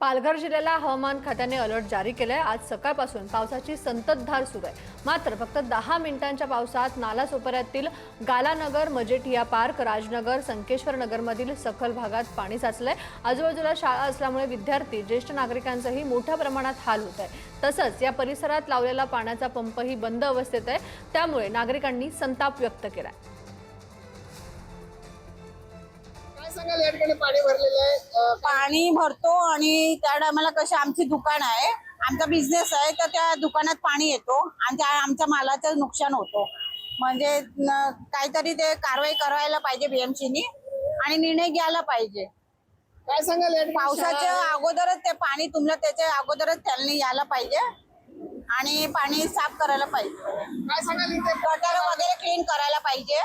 पालघर जिल्ह्याला हवामान खात्याने अलर्ट जारी केलाय। आज सकाळपासून पावसाची संततधार सुरू आहे। मात्र फक्त 10 मिनिटांच्या पावसात नालासोपाऱ्यातील गालानगर, मजेठिया पार्क, राजनगर, संकेश्वर नगरमधील सखल भागात पाणी साचलंय। आजूबाजूला शाळा असल्यामुळे विद्यार्थी, ज्येष्ठ नागरिकांचेही मोठ्या प्रमाणात हाल होत आहे। तसंच या परिसरात लावलेला पाण्याचा पंपही बंद अवस्थेत आहे, त्यामुळे नागरिकांनी संताप व्यक्त केलाय। पाणी भरलेलं आहे, पाणी भरतो आणि त्या टायमाला कशी आमची दुकान आहे, आमचा बिझनेस आहे, तर त्या दुकानात पाणी येतो आणि आमच्या मालाचं नुकसान होतो। म्हणजे काहीतरी ते कारवाई करायला पाहिजे बीएमसीनी आणि निर्णय घ्यायला पाहिजे। काय सांगाल? पावसाच्या अगोदरच ते पाणी तुमलं, त्याच्या अगोदरच त्यांनी यायला पाहिजे आणि पाणी साफ करायला पाहिजे। काय सांगाल? गटार वगैरे क्लीन करायला पाहिजे।